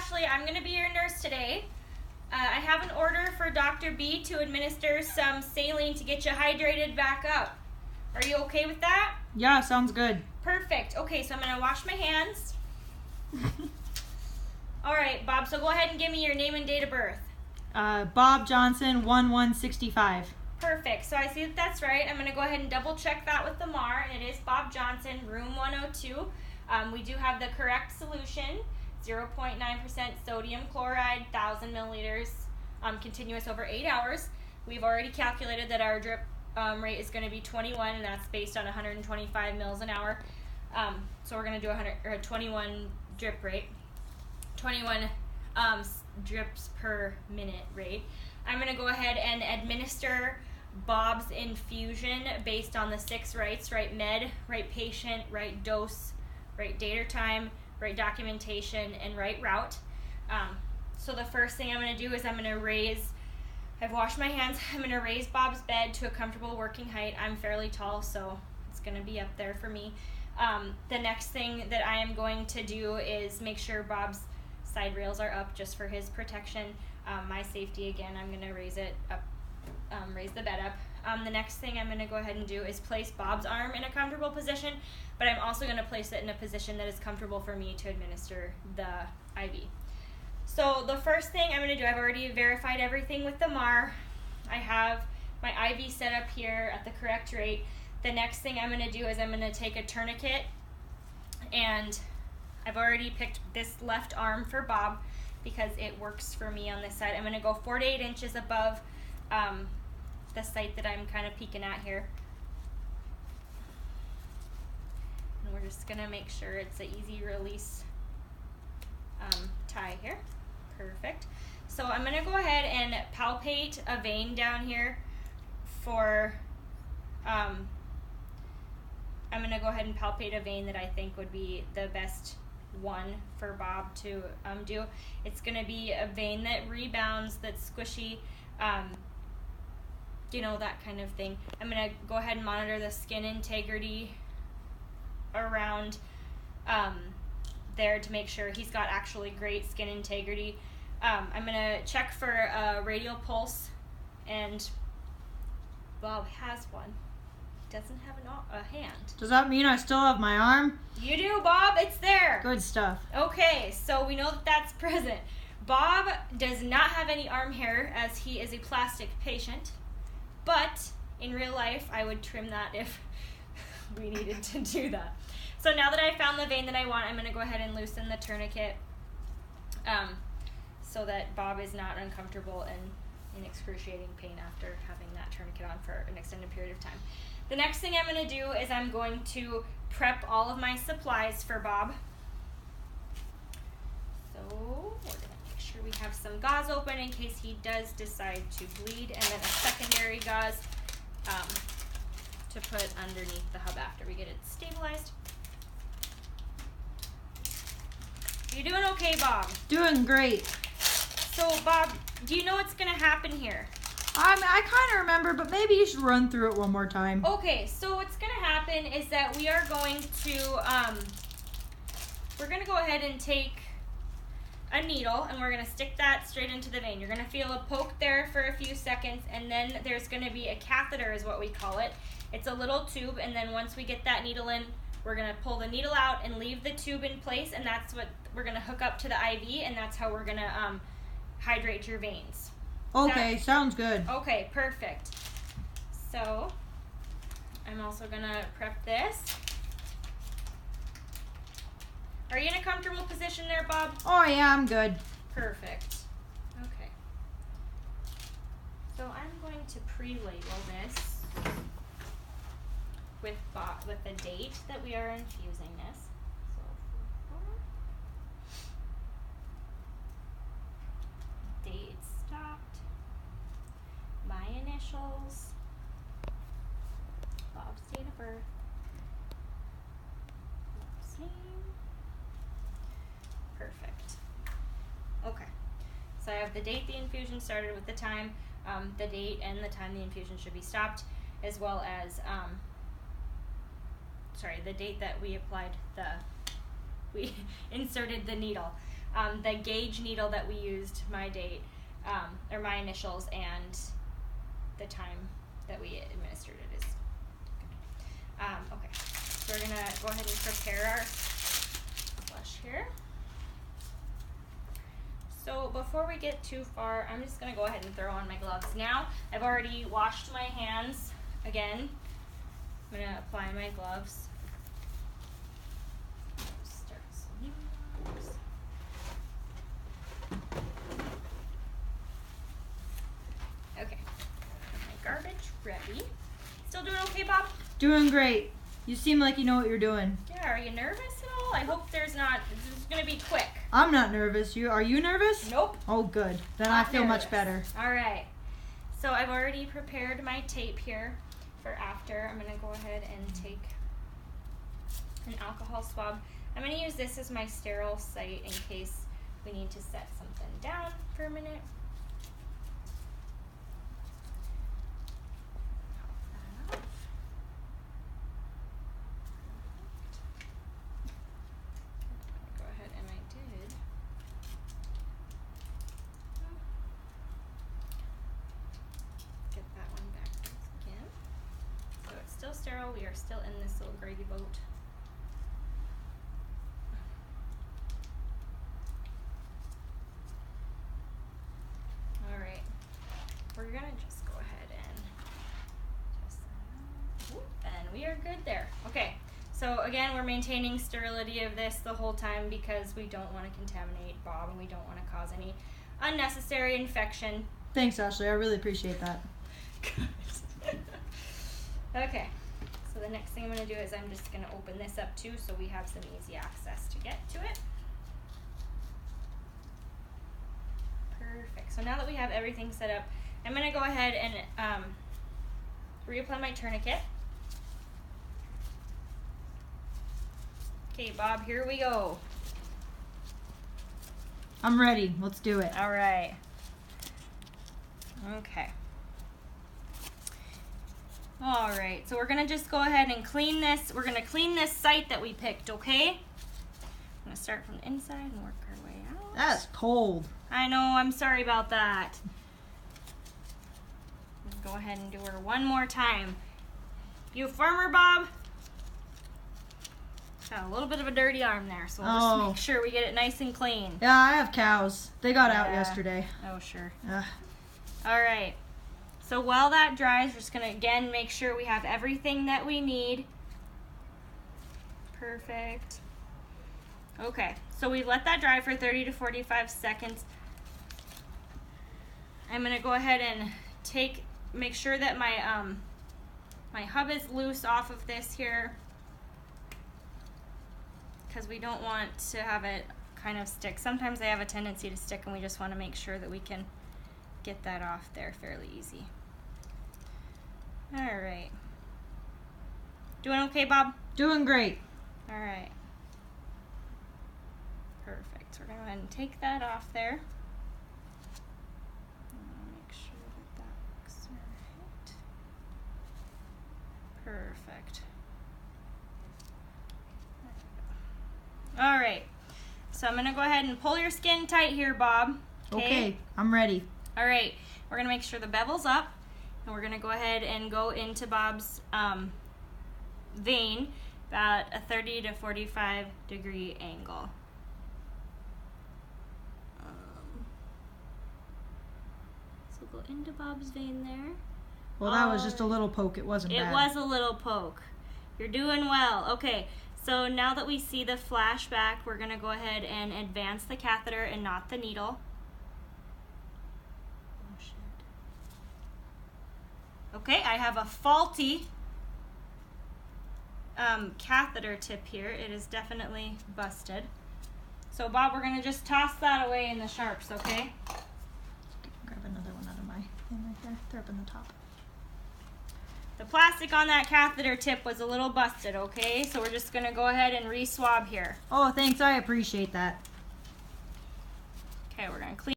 Ashley. I'm going to be your nurse today. I have an order for Dr. B to administer some saline to get you hydrated back up. Are you okay with that? Yeah, sounds good. Perfect. Okay, so I'm going to wash my hands. All right, Bob, so go ahead and give me your name and date of birth. Bob Johnson, 1165. Perfect. So I see that that's right. I'm going to go ahead and double check that with the MAR, and it is Bob Johnson, room 102. We do have the correct solution, 0.9% sodium chloride, 1,000 milliliters, continuous over 8 hours. We've already calculated that our drip rate is going to be 21, and that's based on 125 mils an hour. So we're going to do a 21 drip rate, 21 drips per minute rate. I'm going to go ahead and administer Bob's infusion based on the 6 rights: right med, right patient, right dose, right date or time, right documentation, and right route. So the first thing I'm going to do is I've washed my hands. I'm going to raise Bob's bed to a comfortable working height. I'm fairly tall, so it's going to be up there for me. The next thing that I am going to do is make sure Bob's side rails are up just for his protection. My safety, again, I'm going to raise it up, raise the bed up. The next thing I'm going to go ahead and do is place Bob's arm in a comfortable position, but I'm also going to place it in a position that is comfortable for me to administer the IV. So the first thing I'm going to do, I've already verified everything with the MAR. I have my IV set up here at the correct rate. The next thing I'm going to do is I'm going to take a tourniquet, and I've already picked this left arm for Bob because it works for me on this side. I'm going to go 4 to 8 inches above the site that I'm kind of peeking at here. And we're just going to make sure it's an easy release tie here. Perfect. So I'm going to go ahead and palpate a vein down here for, I'm going to go ahead and palpate a vein that I think would be the best one for Bob to do. It's going to be a vein that rebounds, that's squishy, you know, that kind of thing. I'm going to go ahead and monitor the skin integrity around there to make sure he's got actually great skin integrity. I'm going to check for a radial pulse, and Bob has one. Doesn't have a hand. Does that mean I still have my arm? You do, Bob. It's there. Good stuff. Okay, so we know that that's present. Bob does not have any arm hair as he is a plastic patient, but in real life I would trim that if we needed to do that. So now that I found the vein that I want, I'm going to go ahead and loosen the tourniquet so that Bob is not uncomfortable and in excruciating pain after having that tourniquet on for an extended period of time. The next thing I'm going to do is I'm going to prep all of my supplies for Bob. So we're going to make sure we have some gauze open in case he does decide to bleed, and then a secondary gauze to put underneath the hub after we get it stabilized. You doing okay, Bob? Doing great. So, Bob, do you know what's going to happen here? I kind of remember, but maybe you should run through it one more time. Okay, so what's going to happen is that we are going to, we're going to go ahead and take a needle, and we're going to stick that straight into the vein. You're going to feel a poke there for a few seconds, and then there's going to be a catheter is what we call it. It's a little tube, and then once we get that needle in, we're going to pull the needle out and leave the tube in place, and that's what we're going to hook up to the IV, and that's how we're going to hydrate your veins. Okay, sounds good. Okay, perfect. So, I'm also going to prep this. Are you in a comfortable position there, Bob? Oh, yeah, I'm good. Perfect. Okay. So, I'm going to pre-label this with the date that we are infusing this. So, date stopped. My initials, Bob's date of birth, Bob's name. Perfect. Okay. So I have the date the infusion started with the time, the date and the time the infusion should be stopped, as well as, the date that we inserted the needle. the gauge needle that we used, my date, or my initials, and the time that we administered it is good. Okay, so we're gonna go ahead and prepare our flush here. So before we get too far, I'm just gonna go ahead and throw on my gloves now. I've already washed my hands again. I'm gonna apply my gloves. Start some new ones. Okay, my garbage ready. Still doing okay, Bob? Doing great. You seem like you know what you're doing. Yeah, are you nervous at all? I hope this is gonna be quick. I'm not nervous. Are you nervous? Nope. Oh, good. Then Not I feel nervous. much better. All right. So I've already prepared my tape here for after. I'm gonna go ahead and take an alcohol swab. I'm gonna use this as my sterile site in case we need to set something down for a minute. Pop that off. Go ahead and I did. Get that one back again. So it's still sterile. We are still in this little gravy boat. All right. We're gonna just go ahead and test that out. Whoop, and we are good there. Okay. So again, we're maintaining sterility of this the whole time because we don't want to contaminate Bob and we don't want to cause any unnecessary infection. Thanks, Ashley. I really appreciate that. Okay, so the next thing I'm going to do is I'm just going to open this up too so we have some easy access to get to it. Perfect. So now that we have everything set up, I'm going to go ahead and reapply my tourniquet. Okay, Bob, here we go. I'm ready. Let's do it. All right. Okay. All right, so we're gonna just go ahead and clean this. We're gonna clean this site that we picked, okay? I'm gonna start from the inside and work our way out. That's cold. I know, I'm sorry about that. Let's go ahead and do her one more time. You a farmer, Bob? Got a little bit of a dirty arm there, so we'll just make sure we get it nice and clean. Yeah, I have cows. They got out yesterday. Oh, sure. Ugh. All right. So while that dries, we're just going to, again, make sure we have everything that we need. Perfect. Okay. So we let that dry for 30 to 45 seconds. I'm going to go ahead and make sure that my my hub is loose off of this here, because we don't want to have it kind of stick. Sometimes they have a tendency to stick, and we just want to make sure that we can get that off there fairly easy. All right. Doing okay, Bob? Doing great. All right. Perfect. So we're going to go ahead and take that off there. Make sure that that looks all right. Perfect. All right. So I'm going to go ahead and pull your skin tight here, Bob. Okay, I'm ready. All right. We're going to make sure the bevel's up, and we're going to go ahead and go into Bob's vein at a 30 to 45 degree angle. So go into Bob's vein there. Well, that was just a little poke. It wasn't bad. It was a little poke. You're doing well. Okay, so now that we see the flashback, we're going to go ahead and advance the catheter and not the needle. Oh, shit. Okay, I have a faulty catheter tip here. It is definitely busted. So, Bob, we're going to just toss that away in the sharps, okay? Grab another one out of my thing right there. They're up in the top. The plastic on that catheter tip was a little busted, okay? So we're just going to go ahead and re-swab here. Oh, thanks. I appreciate that. Okay, we're going to clean